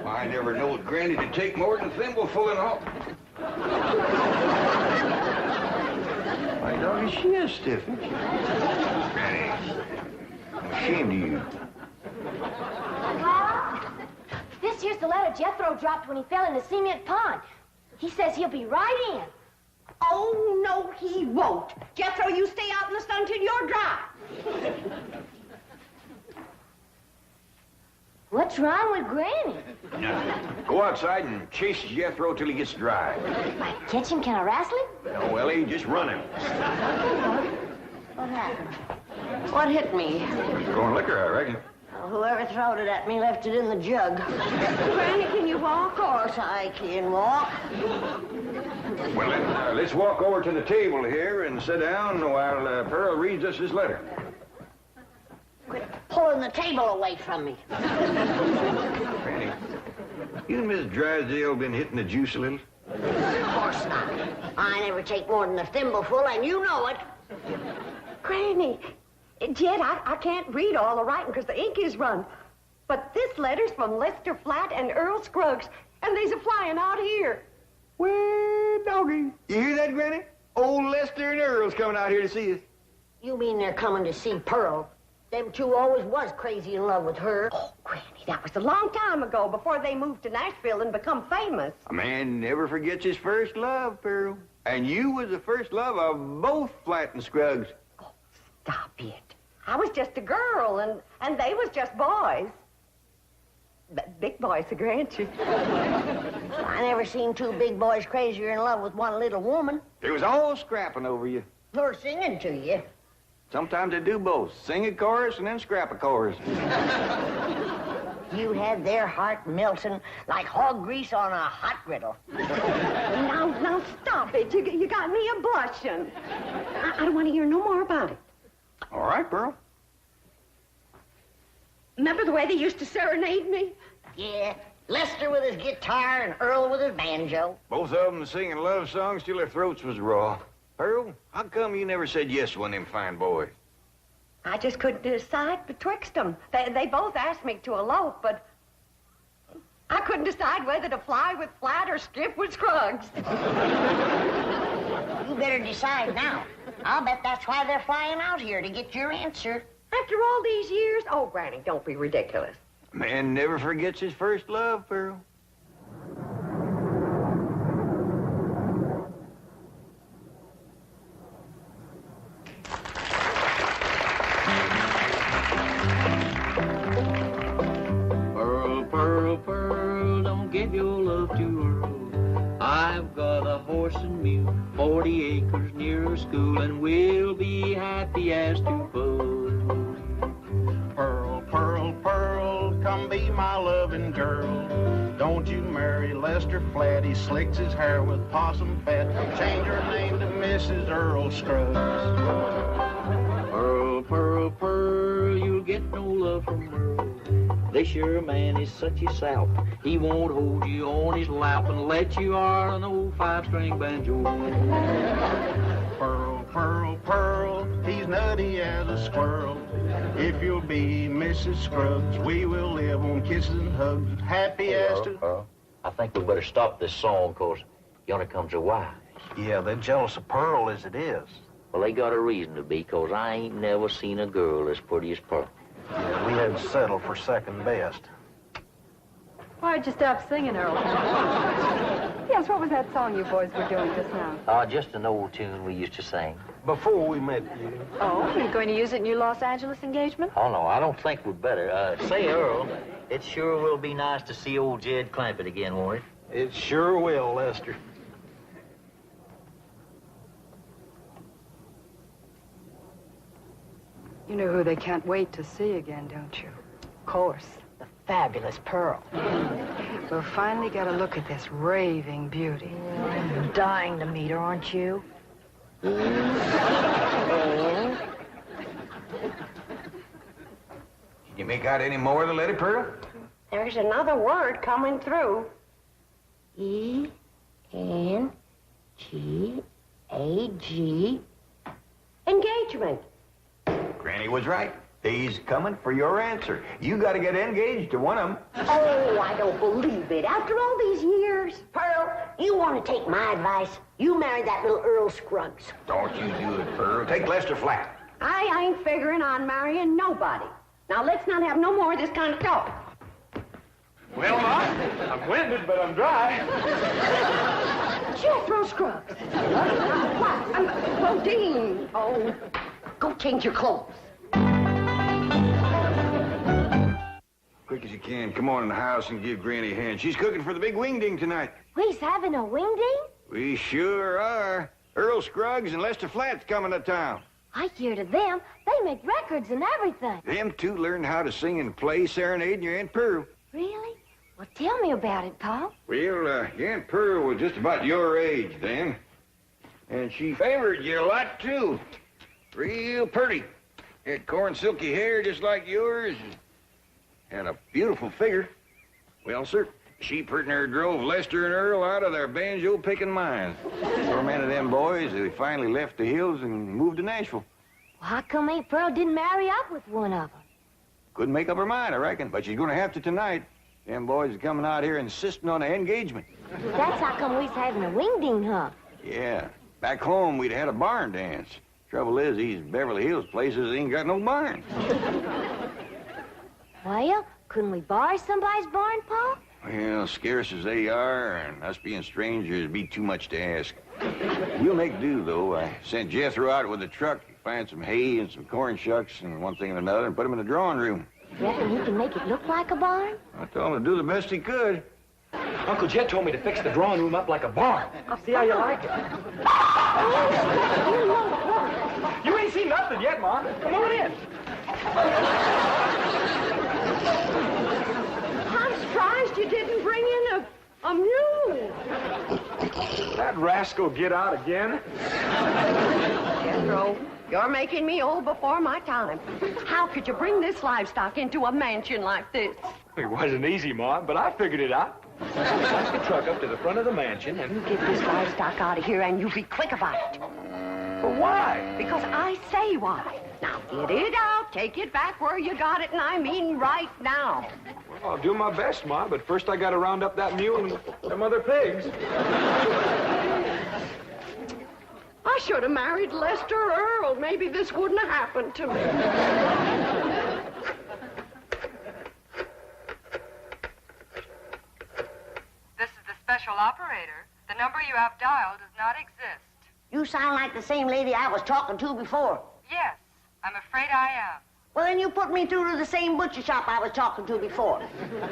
I never knowed Granny to take more than a thimbleful and all. My doggy, she is stiff, isn't she? Granny, I'm ashamed of you. This here's the letter Jethro dropped when he fell in the cement pond. He says he'll be right in. Oh, no, he won't. Jethro, you stay out in the sun till you're dry. What's wrong with Granny? Nothing. Go outside and chase Jethro till he gets dry. If I catch him, can I wrestle him? No, Ellie, just run him. What happened? What hit me? Throwing liquor, I reckon. Well, whoever throwed it at me left it in the jug. Granny, can you walk? Of course I can walk. Well, then, let's walk over to the table here and sit down while Pearl reads us his letter. Quit pulling the table away from me. Granny, you and Miss Drysdale been hitting the juice a little? Of course not. I never take more than a thimbleful, and you know it. Granny, Jed, I can't read all the writing because the ink is run. But this letter's from Lester Flatt and Earl Scruggs, and they's a-flying out here. Well, doggy. You hear that, Granny? Old Lester and Earl's coming out here to see us. You mean they're coming to see Pearl? Them two always was crazy in love with her. Oh, Granny, that was a long time ago, before they moved to Nashville and become famous. A man never forgets his first love, Pearl. And you was the first love of both Flatt and Scruggs. Oh, stop it. I was just a girl, and they was just boys. Big boys, grant you. I never seen two big boys crazier in love with one little woman. They was all scrapping over you. Or singing to you. Sometimes they do both. Sing a chorus and then scrap a chorus. You had their heart melting like hog grease on a hot griddle. Now, stop it. You got me a-blushing. I don't want to hear no more about it. All right, Pearl. Remember the way they used to serenade me? Yeah, Lester with his guitar and Earl with his banjo. Both of them singing love songs till their throats was raw. Pearl, how come you never said yes to one of them fine boys? I just couldn't decide betwixt them. They both asked me to elope, but I couldn't decide whether to fly with Flatt or skip with Scruggs. You better decide now. I'll bet that's why they're flying out here, to get your answer. After all these years? Oh, Granny, don't be ridiculous. Man never forgets his first love, Pearl. Pearl, Pearl, Pearl, don't give your love to Earl. I've got a horse and mule, 40 acres near a school, and we'll be happy as two both. Pearl, Pearl, Pearl, come be my loving girl. Don't you marry Lester Flatt, he slicks his hair with possum fat. Change her name to Mrs. Earl Scruggs. Pearl, Pearl, Pearl, you'll get no love from Earl. This your man is such a sap. He won't hold you on his lap and let you are an old 5-string banjo. Pearl, Pearl, Pearl, he's nutty as a squirrel. If you'll be Mrs. Scruggs, we will live on kisses and hugs, happy as to... Earl, I think we better stop this song, cause yonder comes their wives. Yeah, they're jealous of Pearl as it is. Well, they got a reason to be, cause I ain't never seen a girl as pretty as Pearl. Yeah, we had to settle for second best. Why'd you stop singing, Earl? Yes, what was that song you boys were doing just now? Just an old tune we used to sing. Before we met you. Oh, you're going to use it in your Los Angeles engagement? Oh, no, I don't think we'd better. Say, Earl, it sure will be nice to see old Jed Clampett again, won't it? It sure will, Lester. You know who they can't wait to see again, don't you? Of course. The fabulous Pearl. We'll finally get a look at this raving beauty. I'm dying to meet her, aren't you? Did you make out any more of the letter, Pearl? There's another word coming through. E-N-G-A-G. Engagement. Granny was right. Day's coming for your answer. You got to get engaged to one of them. Oh, I don't believe it. After all these years. Pearl, you want to take my advice? You marry that little Earl Scruggs. Don't you do it, Pearl. Take Lester Flat. I ain't figuring on marrying nobody. Now, let's not have no more of this kind of talk. Well, Ma, I'm winded, but I'm dry. Jethro Scruggs. What? Dean. Oh, go change your clothes. Quick as you can, come on in the house and give Granny a hand. She's cooking for the big Wingding tonight. We's having a wingding? We sure are. Earl Scruggs and Lester Flat's coming to town. I hear to them, they make records and everything. Them two learned how to sing and play serenading your Aunt Pearl. Really? Well, tell me about it, Pa. Well, your Aunt Pearl was just about your age then. And she favored you a lot, too. Real pretty. Had corn silky hair just like yours. And had a beautiful figure. Well, sir, she pretty near drove Lester and Earl out of their banjo-picking minds. Tormented them boys, they finally left the hills and moved to Nashville. Well, how come Aunt Pearl didn't marry up with one of them? Couldn't make up her mind, I reckon, but she's gonna have to tonight. Them boys are coming out here insisting on an engagement. That's how come we's having a wingding, huh? Yeah. Back home, we'd had a barn dance. Trouble is, these Beverly Hills places ain't got no barns. Well, couldn't we borrow somebody's barn, Pa? Well, scarce as they are, and us being strangers, it'd be too much to ask. We'll make do, though. I sent Jethro out with a truck to find some hay and some corn shucks and one thing and another and put them in the drawing room. Reckon he can make it look like a barn? I told him to do the best he could. Uncle Jed told me to fix the drawing room up like a barn. I'll see how you like it. You ain't seen nothing yet, Ma. Come on in. I'm surprised you didn't bring in a mule. That rascal get out again? Jethro, you're making me old before my time. How could you bring this livestock into a mansion like this? It wasn't easy, Ma, but I figured it out. Took the truck up to the front of the mansion and... You get this livestock out of here and you be quick about it. But why? Because I say why. Now get it out, take it back where you got it, and I mean right now. Well, I'll do my best, Ma, but first I gotta round up that mule and them other pigs. I should have married Lester Earl. Maybe this wouldn't have happened to me. This is the special operator. The number you have dialed does not exist. You sound like the same lady I was talking to before. Yes, I'm afraid I am. Well, then you put me through to the same butcher shop I was talking to before.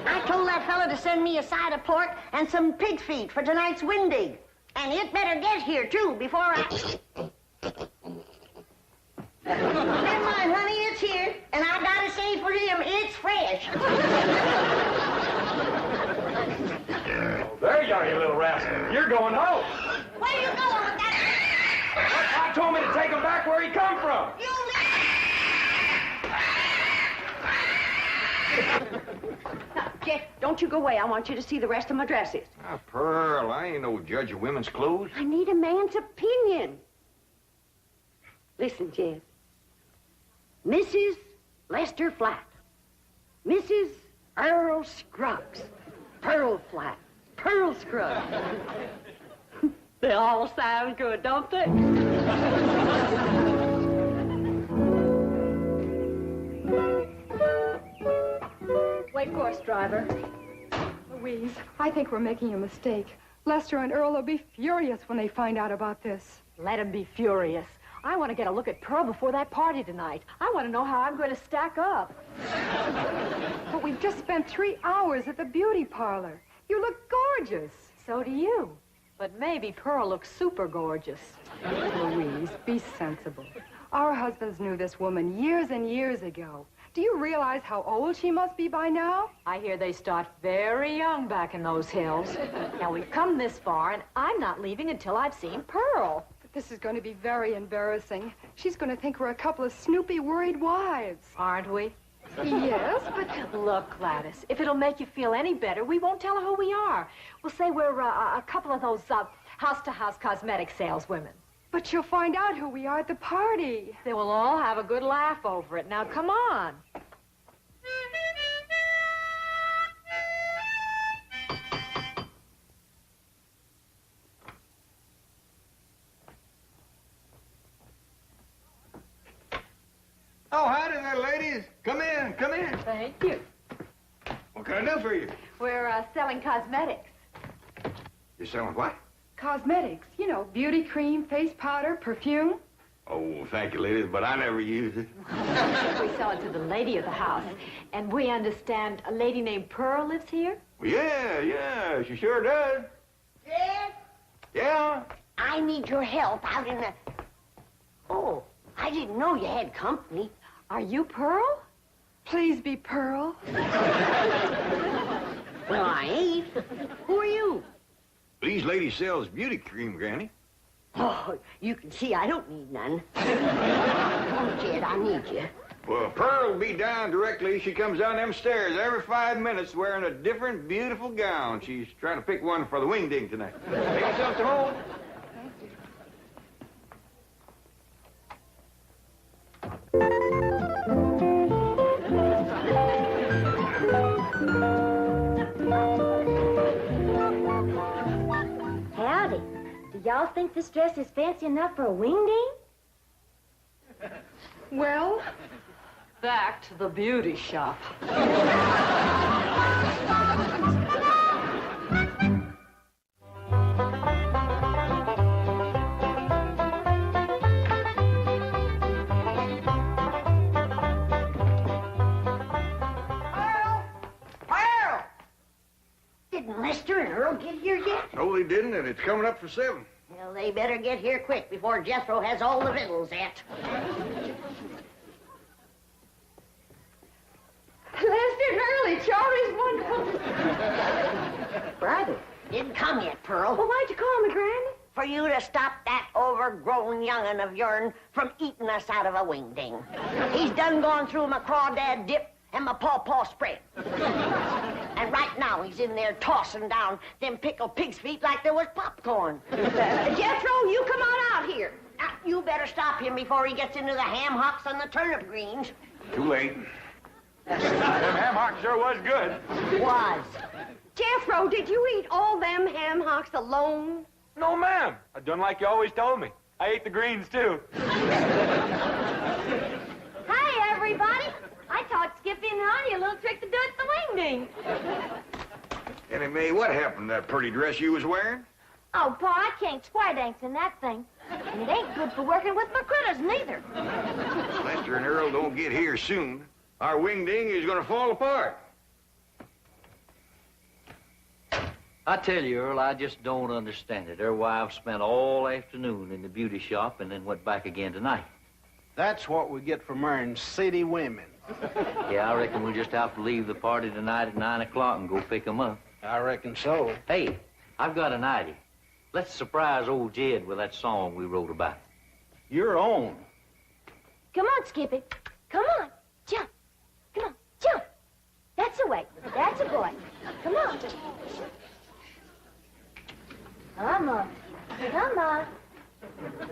I told that fella to send me a side of pork and some pig feet for tonight's wingding. And it better get here, too, before I... Never mind, honey, it's here. And I gotta say for him, it's fresh. Oh, there you are, you little rascal. You're going home. Where you going with that? I told me to take him back where he come from. You Jeff, don't you go away. I want you to see the rest of my dresses. Ah, Pearl, I ain't no judge of women's clothes. I need a man's opinion. Listen, Jed. Mrs. Lester Flat. Mrs. Earl Scruggs. Pearl Flat. Pearl Scruggs. They all sound good, don't they? Wait course, driver. Louise, I think we're making a mistake. Lester and Earl will be furious when they find out about this. Let him be furious. I want to get a look at Pearl before that party tonight. I want to know how I'm going to stack up. But we've just spent 3 hours at the beauty parlor. You look gorgeous. So do you. But maybe Pearl looks super gorgeous. Louise, be sensible. Our husbands knew this woman years and years ago. Do you realize how old she must be by now? I hear they start very young back in those hills. Now, we've come this far, and I'm not leaving until I've seen Pearl. But this is going to be very embarrassing. She's going to think we're a couple of snoopy, worried wives. Aren't we? Yes, but... Look, Gladys, if it'll make you feel any better, we won't tell her who we are. We'll say we're a couple of those house-to-house cosmetic saleswomen. But she'll find out who we are at the party. They will all have a good laugh over it. Now, come on. Oh, howdy there, ladies. Come in, come in. Thank you. What can I do for you? We're selling cosmetics. You're selling what? Cosmetics, you know, beauty cream, face powder, perfume. Oh, thank you, ladies, but I never use it. We sell it to the lady of the house. And we understand a lady named Pearl lives here? Well, yeah, she sure does. Jed, Yeah? I need your help out in the... Oh, I didn't know you had company. Are you Pearl? Please be Pearl. Well, I ain't. Who are you? These ladies sells beauty cream, Granny. Oh, you can see I don't need none. Oh, Jed, I need you. Well, Pearl will be down directly. She comes down them stairs every 5 minutes wearing a different beautiful gown. She's trying to pick one for the Wingding tonight. Take yourself to home. Howdy. Do y'all think this dress is fancy enough for a Wingding? Well, back to the beauty shop. Pearl! Didn't Lester and Earl get here yet? No, they didn't, and it's coming up for 7. Well, they better get here quick before Jethro has all the victuals at. Lester and Early, Charlie's wonderful. Brother, didn't come yet, Pearl. Well, why'd you call me, Granny? For you to stop that overgrown young'un of yourn from eating us out of a Wingding. He's done gone through my crawdad dip and my pawpaw spread. And right now he's in there tossing down them pickled pig's feet like there was popcorn. Jethro, you come on out here. Now, you better stop him before he gets into the ham hocks and the turnip greens. Too late. Them ham hocks sure was good. Was. Jethro, did you eat all them ham hocks alone? No, ma'am. I done like you always told me. I ate the greens, too. Hi, everybody. I taught Skippy and Honey a little trick to do at the Wingding. Annie Mae, what happened to that pretty dress you was wearing? Oh, Pa, I can't square dance in that thing. And it ain't good for working with my critters, neither. Lester and Earl don't get here soon. Our Wingding is gonna fall apart. I tell you, Earl, I just don't understand it. Their wives spent all afternoon in the beauty shop and then went back again tonight. That's what we get for marrying city women. Yeah, I reckon we'll just have to leave the party tonight at 9 o'clock and go pick 'em up. I reckon so. Hey, I've got an idea. Let's surprise old Jed with that song we wrote about. Your own. Come on, Skippy. Come on. Jump. Come on, jump. That's the way. That's a boy. Come on. Come on. Come on.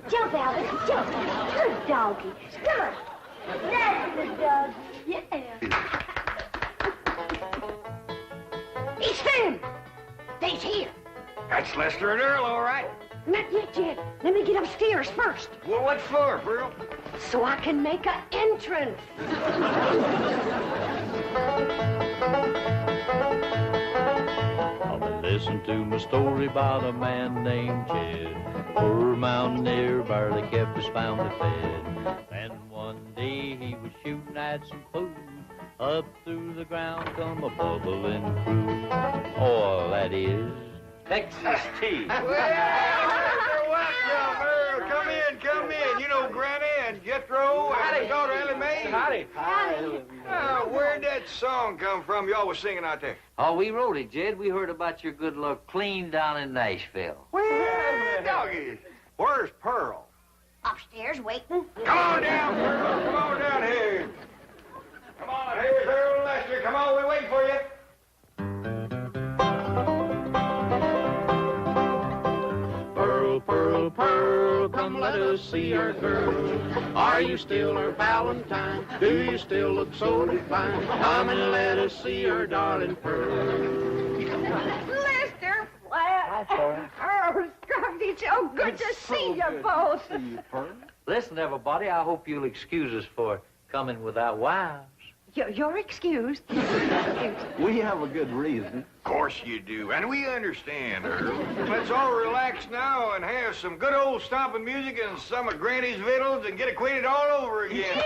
Jump, Albert. Jump. Good doggy. Come on. That's the doggy. Yeah. It's them. They's here. That's Lester and Earl, all right. Not yet, Jed. Let me get upstairs first, Well, what for, Pearl? so I can make an entrance. Come and listen to my story about a man named Jed. Poor mountaineer barely kept his family fed. Then one day he was shooting at some food. Up through the ground come a bubbling crude. Oil, that is. Texas tea. Well, you're welcome, Earl. Come in. You know Granny and Jethro and his daughter Ellie Mae. Howdy. Where'd that song come from you all was singing out there? Oh, we wrote it, Jed. We heard about your good luck clean down in Nashville. Well, doggy. Where's Pearl? Upstairs waiting. Come on down, Pearl. Come on down here. Come on, here's Earl and Lester. Come on, we're waiting for you. Pearl, Pearl, Pearl, come let us see our girl. Are you still her Valentine? Do you still look so divine? Come and let us see our darling Pearl. Lester Flat. Oh, Scruggs, it's so good to see you both. See you, Pearl. Listen, everybody, I hope you'll excuse us for coming without wives. You're excused. We have a good reason. Of course you do, and we understand, Earl. Let's all relax now and have some good old stomping music and some of Granny's victuals and get acquainted all over again.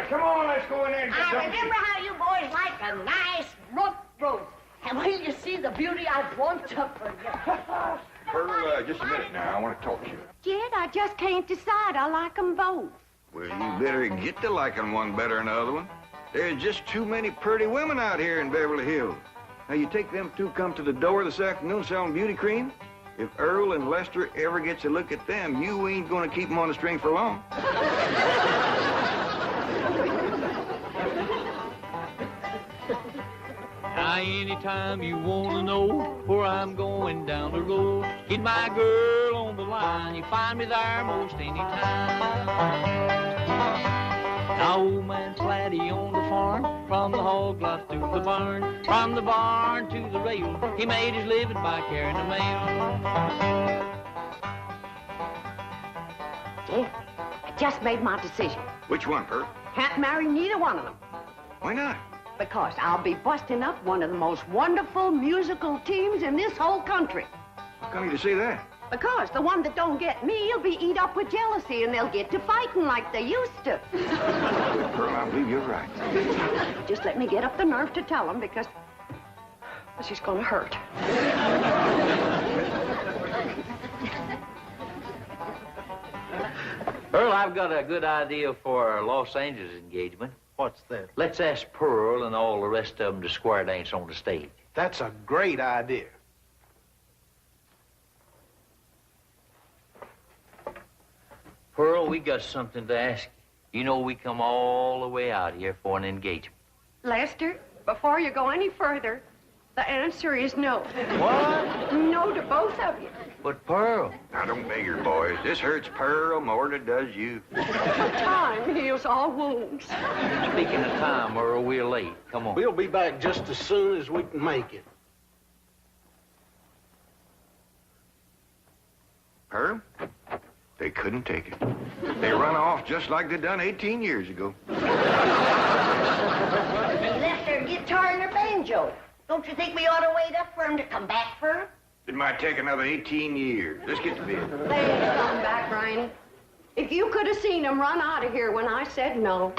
Come on, let's go in there and get I something. remember how you boys like a nice roast roast. And when you see the beauty I want to forget. Pearl, just a minute now. I want to talk to you. Jed, I just can't decide. I like them both. Well, you better get to liking one better than the other one. There's just too many pretty women out here in Beverly Hills. Now, you take them two come to the door this afternoon selling beauty cream. If Earl and Lester ever gets a look at them, you ain't going to keep them on the string for long. Now, anytime you want to know where I'm going down the road, get my girl on the line. You find me there most any time. Now, old man Flatty on the farm, from the hog lot to the barn, from the barn to the rail, he made his living by carrying the mail. Jed, I just made my decision. Which one, Pearl? Can't marry neither one of them. Why not? Because I'll be busting up one of the most wonderful musical teams in this whole country. How come you to say that? Because the one that don't get me will be eat up with jealousy, and they'll get to fighting like they used to. Pearl, I believe you're right. Just let me get up the nerve to tell them, because this is going to hurt. Earl, I've got a good idea for our Los Angeles engagement. What's that? Let's ask Pearl and all the rest of them to square dance on the stage. That's a great idea. Pearl, we got something to ask you. You know we come all the way out here for an engagement. Lester, before you go any further, the answer is no. What? No to both of you. But Pearl. Now, don't beg her, boys. This hurts Pearl more than it does you. Time heals all wounds. Speaking of time, Earl, we're late. Come on. We'll be back just as soon as we can make it. Pearl? They couldn't take it. They run off just like they done 18 years ago. They left their guitar and their banjo. Don't you think we ought to wait up for them to come back for her? It might take another 18 years. Let's get to bed. They ain't coming back, Riney. If you could have seen them run out of here when I said no.